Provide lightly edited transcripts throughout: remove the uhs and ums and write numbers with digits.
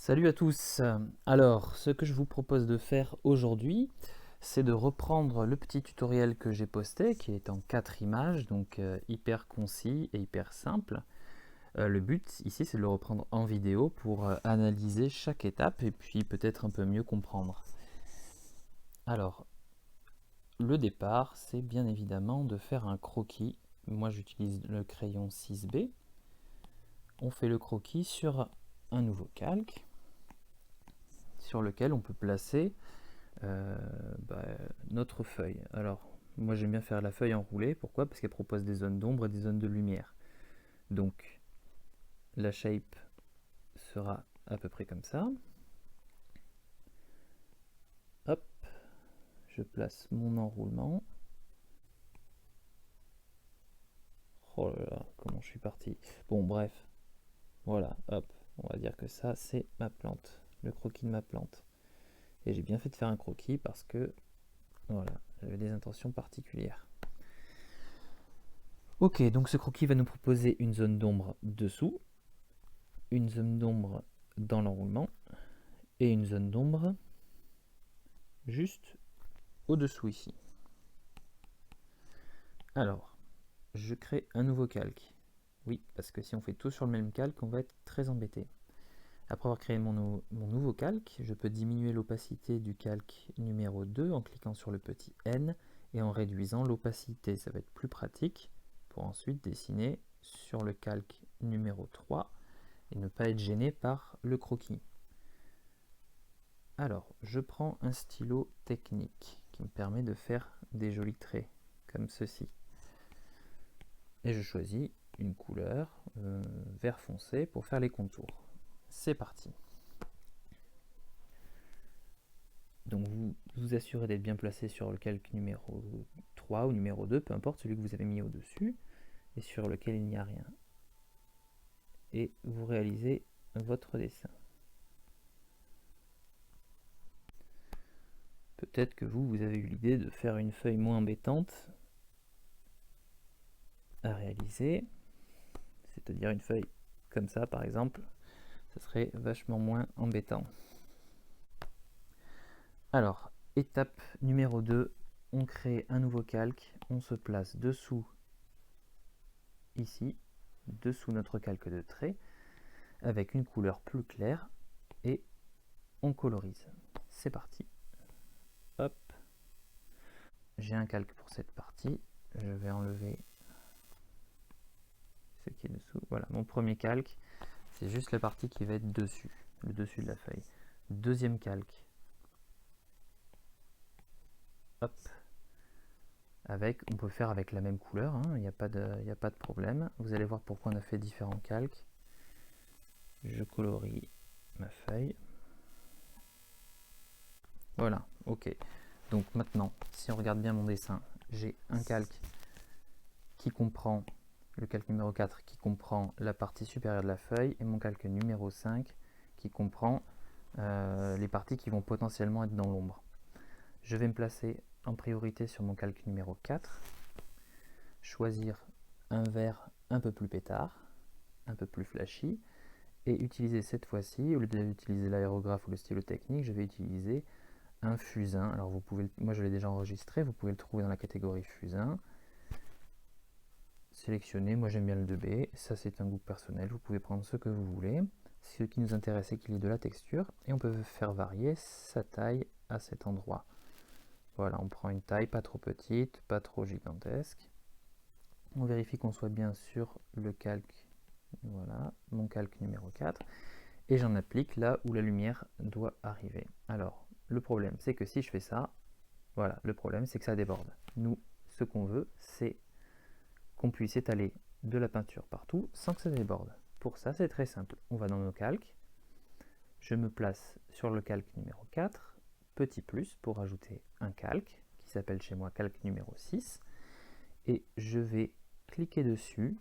Salut à tous. Alors, ce que je vous propose de faire aujourd'hui, c'est de reprendre le petit tutoriel que j'ai posté, qui est en 4 images, donc hyper concis et hyper simple. Le but ici, c'est de le reprendre en vidéo pour analyser chaque étape et puis peut-être un peu mieux comprendre. Alors, le départ, c'est bien évidemment de faire un croquis. Moi, j'utilise le crayon 6B. On fait le croquis sur un nouveau calque, sur lequel on peut placer euh, bah, notre feuille. Alors, moi j'aime bien faire la feuille enroulée. Pourquoi? Parce qu'elle propose des zones d'ombre et des zones de lumière. Donc, la shape sera à peu près comme ça. Hop, je place mon enroulement. Oh là là, comment je suis parti. Bon, bref, voilà, hop, on va dire que ça c'est ma plante, le croquis de ma plante. Et j'ai bien fait de faire un croquis parce que, voilà, j'avais des intentions particulières. Ok, donc ce croquis va nous proposer une zone d'ombre dessous, une zone d'ombre dans l'enroulement et une zone d'ombre juste au-dessous ici. Alors, je crée un nouveau calque. Oui, parce que si on fait tout sur le même calque, on va être très embêté. Après avoir créé mon nouveau calque, je peux diminuer l'opacité du calque numéro 2 en cliquant sur le petit N et en réduisant l'opacité. Ça va être plus pratique pour ensuite dessiner sur le calque numéro 3 et ne pas être gêné par le croquis. Alors, je prends un stylo technique qui me permet de faire des jolis traits, comme ceci. Et je choisis une couleur vert foncé pour faire les contours. C'est parti. Donc vous vous assurez d'être bien placé sur le calque numéro 3 ou numéro 2, peu importe celui que vous avez mis au-dessus, et sur lequel il n'y a rien. Et vous réalisez votre dessin. Peut-être que vous avez eu l'idée de faire une feuille moins embêtante à réaliser, c'est-à-dire une feuille comme ça par exemple, ce serait vachement moins embêtant. Alors, étape numéro 2, on crée un nouveau calque, on se place dessous, ici, dessous notre calque de trait, avec une couleur plus claire, et on colorise. C'est parti. Hop. J'ai un calque pour cette partie, je vais enlever ce qui est dessous. Voilà, mon premier calque, c'est juste la partie qui va être dessus, le dessus de la feuille. Deuxième calque. Hop. Avec, on peut faire avec la même couleur, hein, il n'y a pas de problème. Vous allez voir pourquoi on a fait différents calques. Je colorie ma feuille. Voilà, ok. Donc maintenant, si on regarde bien mon dessin, j'ai un calque qui comprend, le calque numéro 4 qui comprend la partie supérieure de la feuille, et mon calque numéro 5 qui comprend les parties qui vont potentiellement être dans l'ombre. Je vais me placer en priorité sur mon calque numéro 4, choisir un vert un peu plus pétard, un peu plus flashy, et utiliser cette fois-ci, au lieu d'utiliser l'aérographe ou le stylo technique, je vais utiliser un fusain. Alors vous pouvez, moi je l'ai déjà enregistré, vous pouvez le trouver dans la catégorie fusain. Sélectionnez, moi j'aime bien le 2B, ça c'est un goût personnel, vous pouvez prendre ce que vous voulez. Ce qui nous intéresse, c'est qu'il ait de la texture, et on peut faire varier sa taille à cet endroit. Voilà, on prend une taille pas trop petite, pas trop gigantesque. On vérifie qu'on soit bien sur le calque, voilà, mon calque numéro 4, et j'en applique là où la lumière doit arriver. Alors, le problème, c'est que si je fais ça, voilà, le problème, c'est que ça déborde. Nous, ce qu'on veut, c'est qu'on puisse étaler de la peinture partout sans que ça déborde. Pour ça, c'est très simple. On va dans nos calques, je me place sur le calque numéro 4, petit plus pour ajouter un calque qui s'appelle chez moi calque numéro 6, et je vais cliquer dessus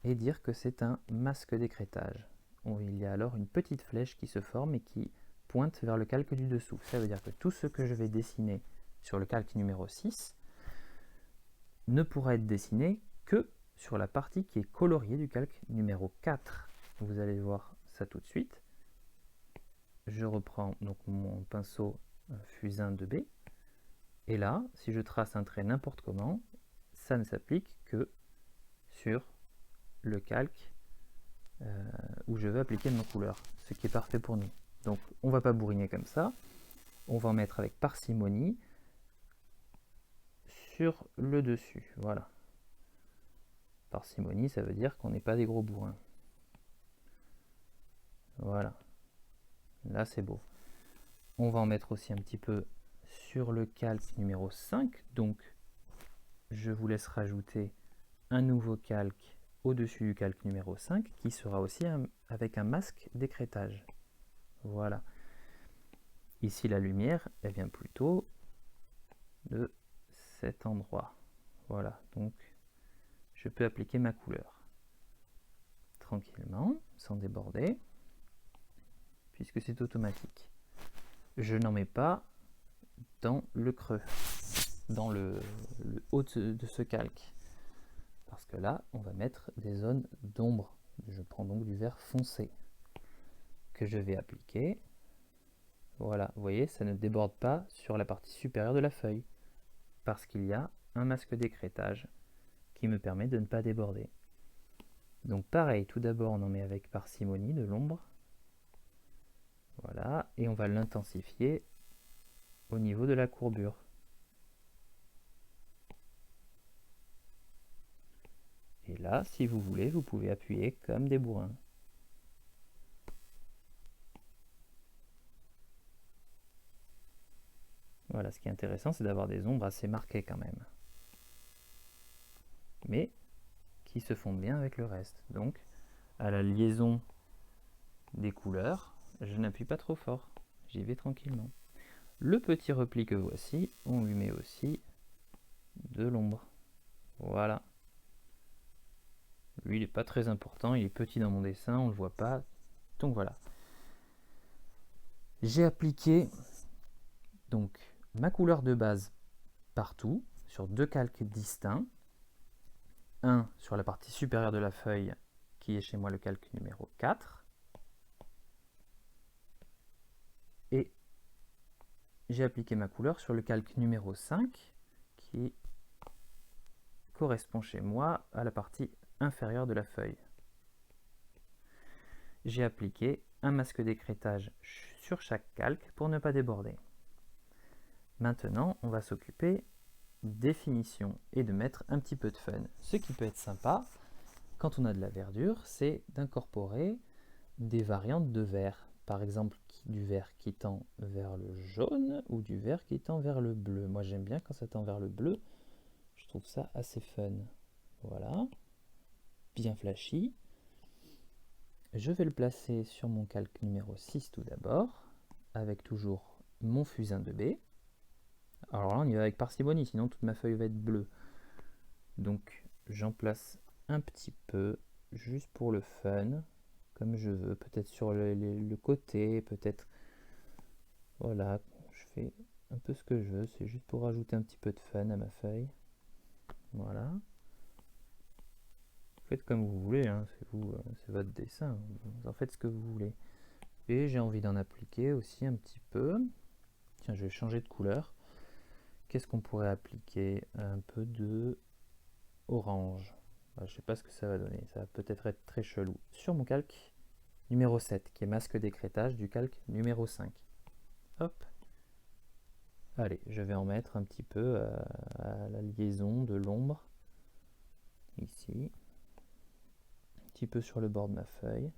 et dire que c'est un masque d'écrêtage. Il y a alors une petite flèche qui se forme et qui pointe vers le calque du dessous. Ça veut dire que tout ce que je vais dessiner sur le calque numéro 6 ne pourra être dessiné que sur la partie qui est coloriée du calque numéro 4. Vous allez voir ça tout de suite. je reprends donc mon pinceau fusain 2B. Et là, si je trace un trait n'importe comment, ça ne s'applique que sur le calque où je veux appliquer ma couleur, ce qui est parfait pour nous. Donc on ne va pas bourriner comme ça, on va en mettre avec parcimonie sur le dessus, voilà. Parcimonie, ça veut dire qu'on n'est pas des gros bourrins. Voilà, là c'est beau. On va en mettre aussi un petit peu sur le calque numéro 5, donc je vous laisse rajouter un nouveau calque au-dessus du calque numéro 5 qui sera aussi avec un masque d'écrêtage. Voilà. Ici, la lumière, elle vient plutôt de cet endroit. Voilà, donc je peux appliquer ma couleur tranquillement, sans déborder, puisque c'est automatique. Je n'en mets pas dans le creux, dans le haut de ce calque, parce que là, on va mettre des zones d'ombre. Je prends donc du vert foncé que je vais appliquer. Voilà, vous voyez, ça ne déborde pas sur la partie supérieure de la feuille, parce qu'il y a un masque d'écrêtage qui me permet de ne pas déborder. Donc pareil, tout d'abord on en met avec parcimonie de l'ombre. Voilà, et on va l'intensifier au niveau de la courbure. Et là, si vous voulez, vous pouvez appuyer comme des bourrins. Voilà, ce qui est intéressant, c'est d'avoir des ombres assez marquées quand même. Mais qui se fondent bien avec le reste. Donc, à la liaison des couleurs, je n'appuie pas trop fort. J'y vais tranquillement. Le petit repli que voici, on lui met aussi de l'ombre. Voilà. Lui, il n'est pas très important, il est petit dans mon dessin, on ne le voit pas. Donc voilà. J'ai appliqué donc ma couleur de base partout, sur deux calques distincts. Un sur la partie supérieure de la feuille, qui est chez moi le calque numéro 4. Et j'ai appliqué ma couleur sur le calque numéro 5, qui correspond chez moi à la partie inférieure de la feuille. J'ai appliqué un masque d'écrêtage sur chaque calque pour ne pas déborder. Maintenant, on va s'occuper des finitions et de mettre un petit peu de fun. Ce qui peut être sympa, quand on a de la verdure, c'est d'incorporer des variantes de vert. Par exemple, du vert qui tend vers le jaune ou du vert qui tend vers le bleu. Moi, j'aime bien quand ça tend vers le bleu. Je trouve ça assez fun. Voilà. Bien flashy. Je vais le placer sur mon calque numéro 6 tout d'abord, avec toujours mon fusain 2B. Alors là, on y va avec parcimonie, sinon toute ma feuille va être bleue. Donc, j'en place un petit peu, juste pour le fun, comme je veux. Peut-être sur le côté, peut-être... Voilà, je fais un peu ce que je veux. C'est juste pour rajouter un petit peu de fun à ma feuille. Voilà. Faites comme vous voulez, hein. C'est votre dessin. Vous en faites ce que vous voulez. Et j'ai envie d'en appliquer aussi un petit peu. Tiens, je vais changer de couleur. Qu'est-ce qu'on pourrait appliquer? Un peu de orange. Je ne sais pas ce que ça va donner. Ça va peut-être être très chelou. Sur mon calque numéro 7, qui est masque d'écrêtage du calque numéro 5. Hop. Allez, je vais en mettre un petit peu à la liaison de l'ombre. Ici. Un petit peu sur le bord de ma feuille.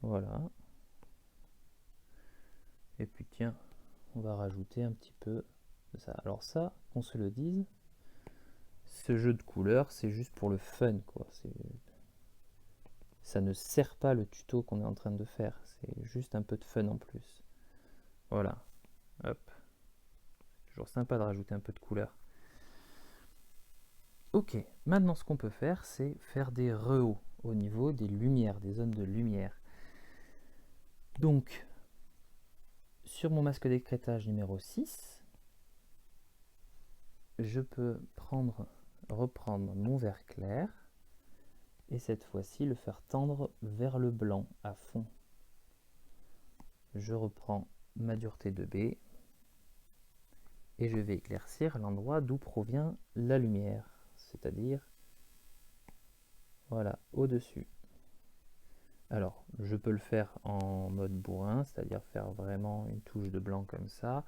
Voilà. Et puis tiens, on va rajouter un petit peu de ça. Alors ça, qu'on se le dise, ce jeu de couleurs, c'est juste pour le fun, quoi. Ça ne sert pas le tuto qu'on est en train de faire. C'est juste un peu de fun en plus. Voilà. Hop. C'est toujours sympa de rajouter un peu de couleur. Ok, maintenant ce qu'on peut faire, c'est faire des rehauts au niveau des lumières, des zones de lumière. Donc, sur mon masque d'écrêtage numéro 6, je peux reprendre mon vert clair et cette fois-ci le faire tendre vers le blanc à fond. je reprends ma dureté 2B et je vais éclaircir l'endroit d'où provient la lumière, c'est-à-dire voilà, au-dessus. Alors, je peux le faire en mode bourrin, c'est-à-dire faire vraiment une touche de blanc comme ça.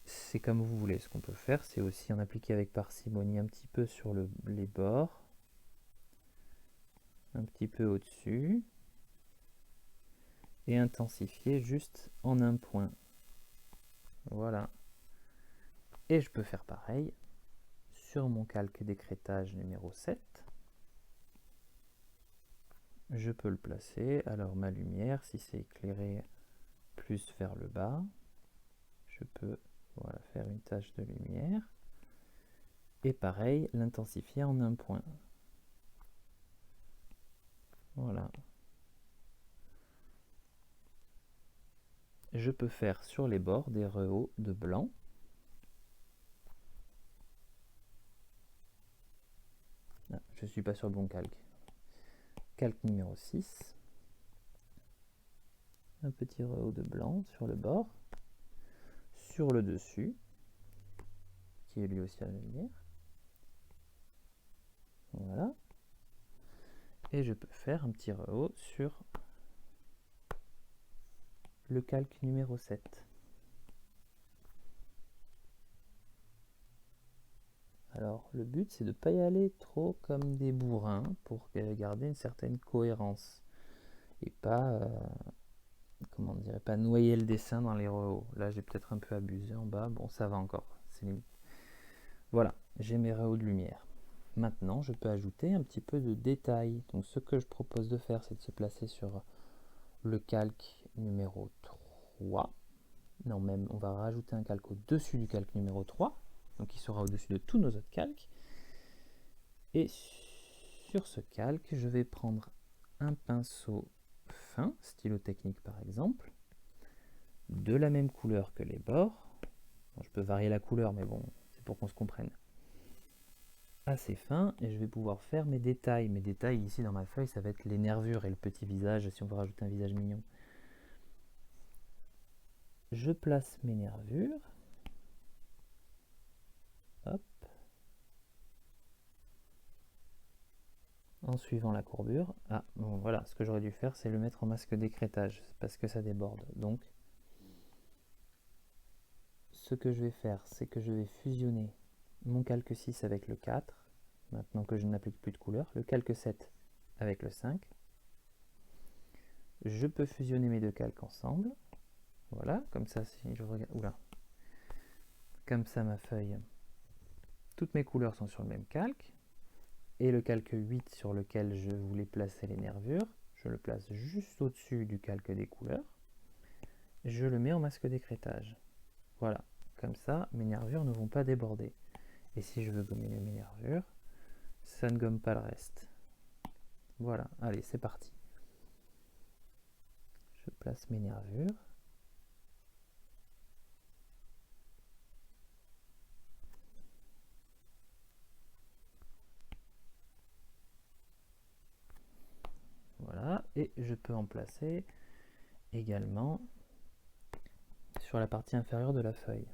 C'est comme vous voulez. Ce qu'on peut faire, c'est aussi en appliquer avec parcimonie un petit peu sur les bords, un petit peu au-dessus, et intensifier juste en un point. Voilà. Et je peux faire pareil sur mon calque d'écrêtage numéro 7. Je peux le placer. Alors ma lumière, si c'est éclairé plus vers le bas, je peux voilà, faire une tache de lumière. Et pareil, l'intensifier en un point. Voilà. Je peux faire sur les bords des rehauts de blanc. Ah, je ne suis pas sur le bon calque. Calque numéro 6. Un petit rehaut de blanc sur le bord. Sur le dessus, qui est lui aussi à la lumière. Voilà. Et je peux faire un petit rehaut sur le calque numéro 7. Alors, le but, c'est de ne pas y aller trop comme des bourrins pour garder une certaine cohérence et pas, comment dire, pas noyer le dessin dans les rehauts. Là, j'ai peut-être un peu abusé en bas. Bon, ça va encore. Voilà, j'ai mes rehauts de lumière. Maintenant, je peux ajouter un petit peu de détail. Donc, ce que je propose de faire, c'est de se placer sur le calque numéro 3. Non, même, on va rajouter un calque au-dessus du calque numéro 3. Donc, il sera au-dessus de tous nos autres calques. Et sur ce calque, je vais prendre un pinceau fin, stylo technique par exemple, de la même couleur que les bords. Bon, je peux varier la couleur, mais bon, c'est pour qu'on se comprenne. Assez fin, et je vais pouvoir faire mes détails. Mes détails ici dans ma feuille, ça va être les nervures et le petit visage, si on veut rajouter un visage mignon. Je place mes nervures. Hop. En suivant la courbure. Ah, bon, voilà, ce que j'aurais dû faire, c'est le mettre en masque d'écrêtage, parce que ça déborde. Donc, ce que je vais faire, c'est que je vais fusionner mon calque 6 avec le 4, maintenant que je n'applique plus de couleur, le calque 7 avec le 5. Je peux fusionner mes deux calques ensemble. Voilà, comme ça, si je regarde... Oula. Comme ça, ma feuille, toutes mes couleurs sont sur le même calque. Et le calque 8 sur lequel je voulais placer les nervures, je le place juste au-dessus du calque des couleurs. Je le mets en masque d'écrêtage. Voilà, comme ça, mes nervures ne vont pas déborder. Et si je veux gommer mes nervures, ça ne gomme pas le reste. Voilà, allez, c'est parti. Je place mes nervures. Voilà, et je peux en placer également sur la partie inférieure de la feuille.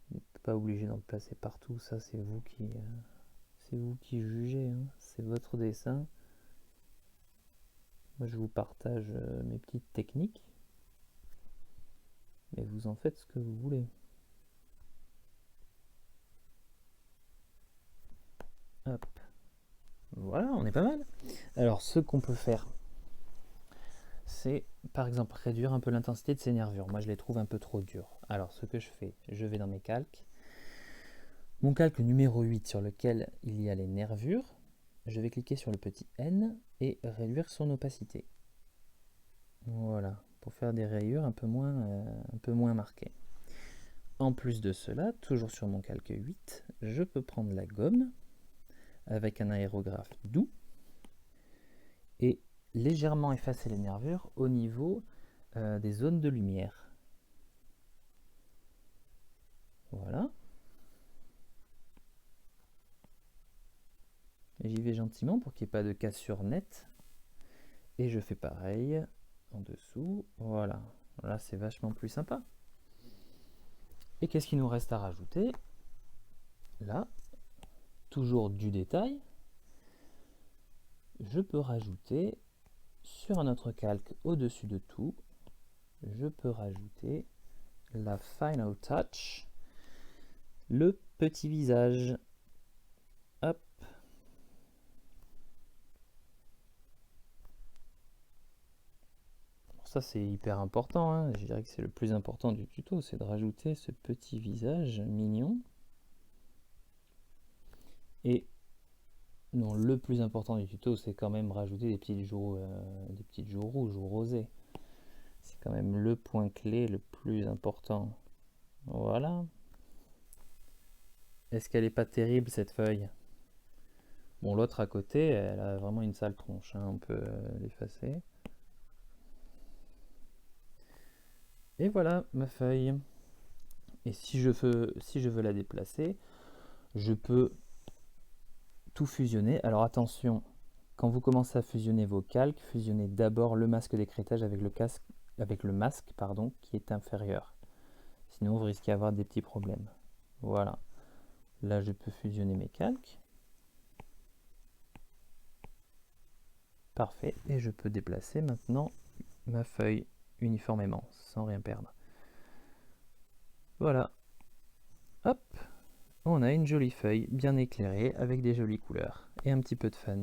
Vous n'êtes pas obligé d'en placer partout, ça c'est vous qui jugez, hein. C'est votre dessin. Moi je vous partage mes petites techniques, mais vous en faites ce que vous voulez. Hop. Voilà, on est pas mal. Alors ce qu'on peut faire, c'est par exemple réduire un peu l'intensité de ces nervures. Moi je les trouve un peu trop dures. Alors ce que je fais, je vais dans mes calques. Mon calque numéro 8 sur lequel il y a les nervures, je vais cliquer sur le petit N et réduire son opacité. Voilà, pour faire des rayures un peu moins marquées. En plus de cela, toujours sur mon calque 8, je peux prendre la gomme avec un aérographe doux et légèrement effacer les nervures au niveau des zones de lumière. Voilà. J'y vais gentiment pour qu'il n'y ait pas de cassure nette Et je fais pareil en dessous. Voilà. Là, c'est vachement plus sympa. Et qu'est-ce qu'il nous reste à rajouter? Là, toujours du détail. Je peux rajouter sur un autre calque au-dessus de tout, je peux rajouter la Final Touch, le petit visage. Hop. Ça c'est hyper important, hein. Je dirais que c'est le plus important du tuto, c'est de rajouter ce petit visage mignon. Et non, le plus important du tuto, c'est quand même rajouter des petites joues rouges ou rosées. C'est quand même le point clé le plus important. Voilà. Est-ce qu'elle n'est pas terrible cette feuille? Bon, l'autre à côté, elle a vraiment une sale tronche, hein. On peut l'effacer. Et voilà ma feuille. Et si je veux la déplacer, je peux tout fusionner. Alors attention, quand vous commencez à fusionner vos calques, fusionnez d'abord le masque d'écrêtage avec le masque qui est inférieur. Sinon, vous risquez d'avoir des petits problèmes. Voilà. Là, je peux fusionner mes calques. Parfait. Et je peux déplacer maintenant ma feuille uniformément, sans rien perdre. Voilà. Hop, on a une jolie feuille bien éclairée avec des jolies couleurs et un petit peu de fun.